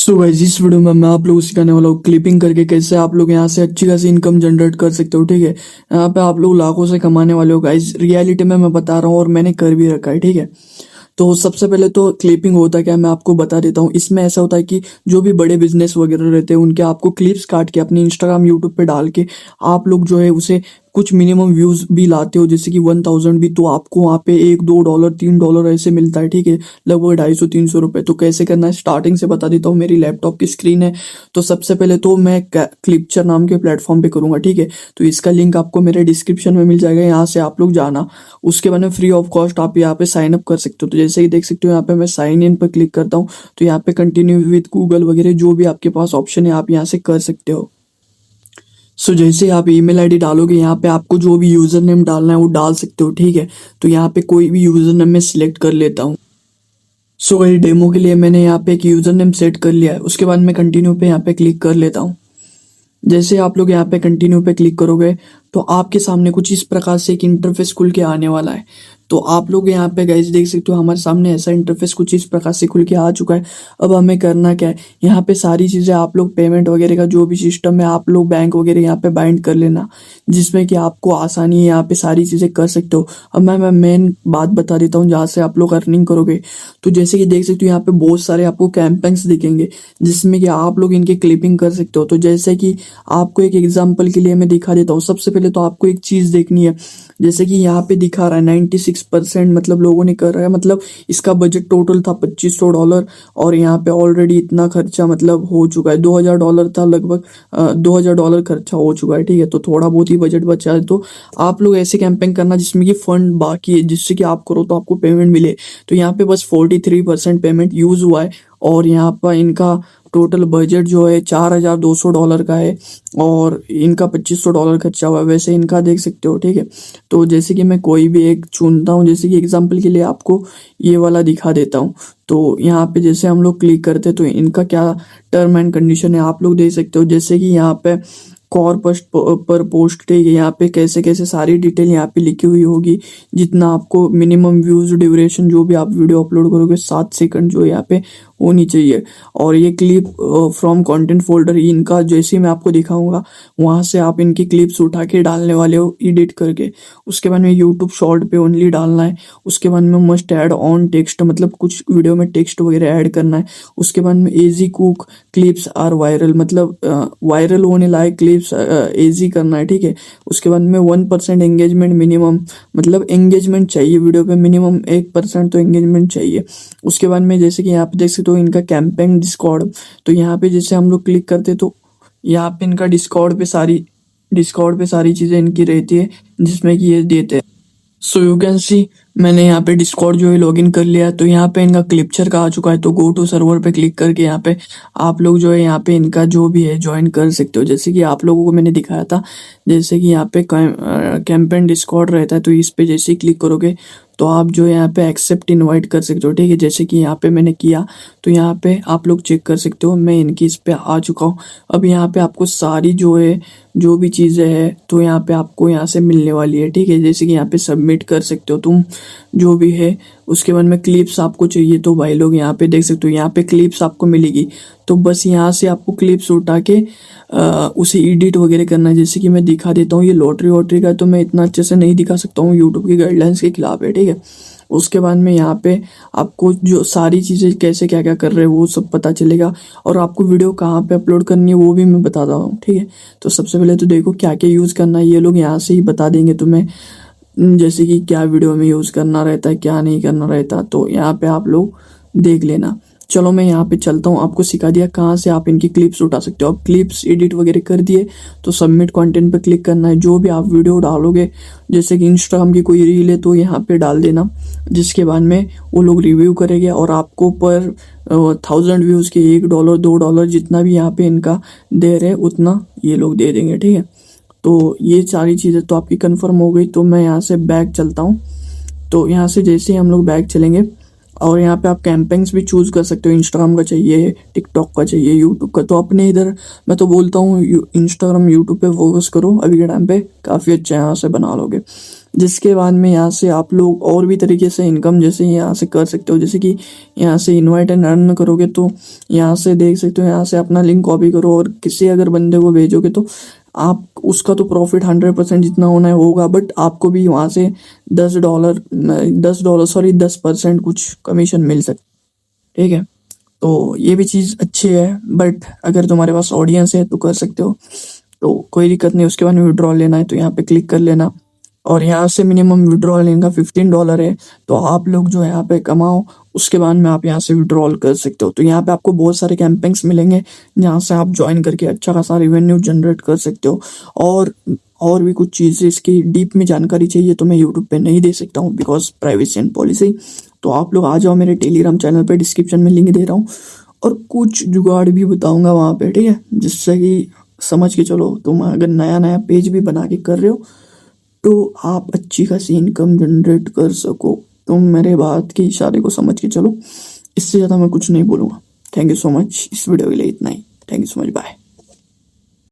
So guys, इस video में मैं आप लोगों को सिखाने वाला हूँ क्लिपिंग करके कैसे आप लोग यहाँ से अच्छी खासी इनकम जनरेट कर सकते हो। ठीक है, यहाँ पे आप लोग लाखों से कमाने वाले हो गाइस। रियलिटी में मैं बता रहा हूँ और मैंने कर भी रखा है। ठीक है, तो सबसे पहले तो क्लिपिंग होता क्या है मैं आपको बता देता हूँ। इसमें ऐसा होता है कि जो भी बड़े बिजनेस वगैरह रहते हैं उनके आपको क्लिप्स काट के अपने इंस्टाग्राम यूट्यूब पे डाल के आप लोग जो है उसे कुछ मिनिमम व्यूज भी लाते हो, जैसे कि 1000 भी, तो आपको वहाँ पे $1, $3 ऐसे मिलता है। ठीक है, लगभग 250-300 रुपए। तो कैसे करना है स्टार्टिंग से बता देता हूँ। मेरी लैपटॉप की स्क्रीन है, तो सबसे पहले तो मैं क्लिपचर नाम के प्लेटफॉर्म पे करूंगा। ठीक है, तो इसका लिंक आपको मेरे डिस्क्रिप्शन में मिल जाएगा, यहाँ से आप लोग जाना। उसके बाद में फ्री ऑफ कॉस्ट आप यहाँ पे साइन अप कर सकते हो। तो जैसे ही देख सकते हो यहाँ पे मैं साइन इन पर क्लिक करता हूँ, तो यहाँ पे कंटिन्यू विद गूगल वगैरह जो भी आपके पास ऑप्शन है आप यहाँ से कर सकते हो। सो जैसे आप ईमेल आईडी डालोगे, यहाँ पे आपको जो भी यूजर नेम डालना है वो डाल सकते हो। ठीक है, तो यहाँ पे कोई भी यूजर नेम मैं सिलेक्ट कर लेता हूँ। सो ये डेमो के लिए मैंने यहाँ पे एक यूजर नेम सेट कर लिया है। उसके बाद मैं कंटिन्यू पे यहाँ पे क्लिक कर लेता हूँ। जैसे आप लोग यहाँ पे कंटिन्यू पे क्लिक करोगे तो आपके सामने कुछ इस प्रकार से एक इंटरफेस खुल के आने वाला है। तो आप लोग यहाँ पे गाइस देख सकते हो हमारे सामने ऐसा इंटरफेस कुछ इस प्रकार से खुल के आ चुका है। अब हमें करना क्या है, यहाँ पे सारी चीजें आप लोग पेमेंट वगैरह का जो भी सिस्टम है आप लोग बैंक वगैरह यहाँ पे बाइंड कर लेना, जिसमें कि आपको आसानी है यहाँ पे सारी चीजें कर सकते हो। अब मैं मेन बात बता देता हूँ जहाँ से आप लोग अर्निंग करोगे। तो जैसे कि देख सकते हो यहाँ पे बहुत सारे आपको कैंपेन्स दिखेंगे जिसमें कि आप लोग इनके क्लिपिंग कर सकते हो। तो जैसे कि आपको एक एग्जांपल के लिए मैं दिखा देता हूँ। सबसे पहले तो आपको एक चीज देखनी है, जैसे कि यहाँ पे दिखा रहा है 96% मतलब लोगों ने कर रहा है, मतलब इसका बजट टोटल था $2500 और यहाँ पे ऑलरेडी इतना खर्चा मतलब हो चुका है। $2000 था लगभग, $2000 खर्चा हो चुका है। ठीक है, तो थोड़ा बहुत ही बजट बचा है। तो आप लोग ऐसे कैंपेन करना जिसमें कि फंड बाकी है, जिससे कि आप करो तो आपको पेमेंट मिले। तो यहाँ पे बस 43% पेमेंट यूज हुआ है और यहाँ पर इनका टोटल बजट जो है $4200 का है और इनका $2500 खर्चा हुआ है। वैसे इनका देख सकते हो। ठीक है, तो जैसे कि मैं कोई भी एक चुनता हूँ, जैसे कि एग्जांपल के लिए आपको ये वाला दिखा देता हूँ। तो यहाँ पे जैसे हम लोग क्लिक करते हैं तो इनका क्या टर्म एंड कंडीशन है आप लोग देख सकते हो। जैसे कि यहाँ पे कॉर्पस पर पोस्ट, ठीक है, यहाँ पे कैसे कैसे सारी डिटेल यहाँ पे लिखी हुई होगी। जितना आपको मिनिमम व्यूज ड्यूरेशन जो भी आप वीडियो अपलोड करोगे 7 सेकंड जो यहाँ पे होनी चाहिए। और ये क्लिप फ्रॉम कंटेंट फोल्डर, इनका जैसे मैं आपको दिखाऊंगा वहां से आप इनकी क्लिप्स उठा के डालने वाले हो एडिट करके। उसके बाद में यूट्यूब शॉर्ट पे ओनली डालना है। उसके बाद में मस्ट ऐड ऑन टेक्स्ट, मतलब कुछ वीडियो में टेक्स्ट वगैरह ऐड करना है। उसके बाद में easy cook clips are viral, मतलब वायरल होने लायक क्लिप्स इजी करना है। ठीक है, उसके बाद में 1% एंगेजमेंट मिनिमम, मतलब एंगेजमेंट चाहिए वीडियो पे मिनिमम 1% तो एंगेजमेंट चाहिए। उसके बाद में जैसे कि यहाँ पे देख सकते हो इनका कैंपेन डिस्कॉर्ड, तो यहाँ पे जैसे हम लोग क्लिक करते तो यहाँ पे इनका डिस्कॉर्ड पे सारी चीजें इनकी रहती है जिसमें कि ये देते हैं। सो यू कैन सी मैंने यहाँ पे डिस्कॉर्ड जो है लॉगिन कर लिया है। तो यहाँ पे इनका क्लिपचर का आ चुका है, तो गो टू सर्वर पे क्लिक करके यहाँ पे आप लोग जो है यहाँ पे इनका जो भी है ज्वाइन कर सकते हो। जैसे कि आप लोगों को मैंने दिखाया था, जैसे कि यहाँ पे कैंपेन डिस्कॉर्ड रहता है, तो इस पे जैसे ही क्लिक करोगे तो आप जो है यहाँ पे एक्सेप्ट इनवाइट कर सकते हो। ठीक है, जैसे कि यहाँ पे मैंने किया तो यहाँ पे आप लोग चेक कर सकते हो मैं इनकी इस पे आ चुका हूँ। अब यहाँ पे आपको सारी जो है जो भी चीज़ें हैं तो यहाँ पे आपको यहाँ से मिलने वाली है। ठीक है, जैसे कि यहाँ पे सबमिट कर सकते हो तुम जो भी है। उसके बाद में क्लिप्स आपको चाहिए तो भाई लोग यहाँ पे देख सकते हो, यहाँ पे क्लिप्स आपको मिलेगी। तो बस यहाँ से आपको क्लिप्स उठा के उसे एडिट वगैरह करना है। जैसे कि मैं दिखा देता हूँ, ये लॉटरी वॉटरी का तो मैं इतना अच्छे से नहीं दिखा सकता हूँ, यूट्यूब की गाइडलाइंस के खिलाफ है। ठीक है, उसके बाद में यहाँ पे आपको जो सारी चीज़ें कैसे क्या क्या कर रहे हैं वो सब पता चलेगा और आपको वीडियो कहाँ पे अपलोड करनी है वो भी मैं बताता हूँ। ठीक है, तो सबसे पहले तो देखो क्या क्या यूज़ करना है, ये लोग यहाँ से ही बता देंगे तुम्हें, जैसे कि क्या वीडियो में यूज़ करना रहता है क्या नहीं करना रहता। तो यहाँ पे आप लोग देख लेना। चलो मैं यहाँ पे चलता हूँ, आपको सिखा दिया कहाँ से आप इनकी क्लिप्स उठा सकते हो। अब क्लिप्स एडिट वगैरह कर दिए तो सबमिट कंटेंट पे क्लिक करना है। जो भी आप वीडियो डालोगे, जैसे कि इंस्टाग्राम की कोई रील है तो यहाँ पे डाल देना, जिसके बाद में वो लोग रिव्यू करेंगे और आपको पर 1000 व्यूज़ के $1 $2 जितना भी यहाँ पे इनका दे रहे उतना ये लोग दे देंगे। ठीक है, तो ये सारी चीज़ें तो आपकी कंफर्म हो गई। तो मैं यहाँ से बैक चलता हूँ। तो यहाँ से जैसे ही हम लोग बैक चलेंगे और यहाँ पे आप कैंपेन्स भी चूज कर सकते हो, इंस्टाग्राम का चाहिए, टिकटॉक का चाहिए, यूट्यूब का। तो अपने इधर मैं तो बोलता हूँ इंस्टाग्राम यूट्यूब पे फोकस करो अभी के टाइम पे, काफ़ी अच्छा यहाँ से बना लोगे। जिसके बाद में यहाँ से आप लोग और भी तरीके से इनकम जैसे यहाँ से कर सकते हो। जैसे कि यहाँ से इनवाइट एंड अर्न करोगे तो यहाँ से देख सकते हो, यहाँ से अपना लिंक कॉपी करो और किसी अगर बंदे को भेजोगे तो आप उसका तो प्रॉफिट 100% जितना होना है होगा, बट आपको भी वहाँ से $10 कुछ कमीशन मिल सकता, ठीक है। तो ये भी चीज़ अच्छी है, बट अगर तुम्हारे पास ऑडियंस है तो कर सकते हो, तो कोई दिक्कत नहीं। उसके बाद में विड्रॉल लेना है तो यहाँ पे क्लिक कर लेना और यहाँ से मिनिमम विड्रॉल इनका $15 है। तो आप लोग जो यहाँ पे कमाओ, उसके बाद में आप यहाँ से विड्रॉल कर सकते हो। तो यहाँ पे आपको बहुत सारे कैंपेन्स मिलेंगे जहाँ से आप ज्वाइन करके अच्छा खासा रेवेन्यू जनरेट कर सकते हो। और भी कुछ चीज़ें इसकी डीप में जानकारी चाहिए तो मैं यूट्यूब पे नहीं दे सकता हूँ, बिकॉज प्राइवेसी एंड पॉलिसी। तो आप लोग आ जाओ मेरे टेलीग्राम चैनल पे, डिस्क्रिप्शन में लिंक दे रहा हूँ और कुछ जुगाड़ भी बताऊंगा वहाँ पे, ठीक है, जिससे कि समझ के चलो। तुम अगर नया नया पेज भी बना के कर रहे हो तो आप अच्छी खासी इनकम जनरेट कर सको। तुम मेरे बात के इशारे को समझ के चलो, इससे ज़्यादा मैं कुछ नहीं बोलूँगा। थैंक यू सो मच, इस वीडियो के लिए इतना ही। Thank you so much, bye.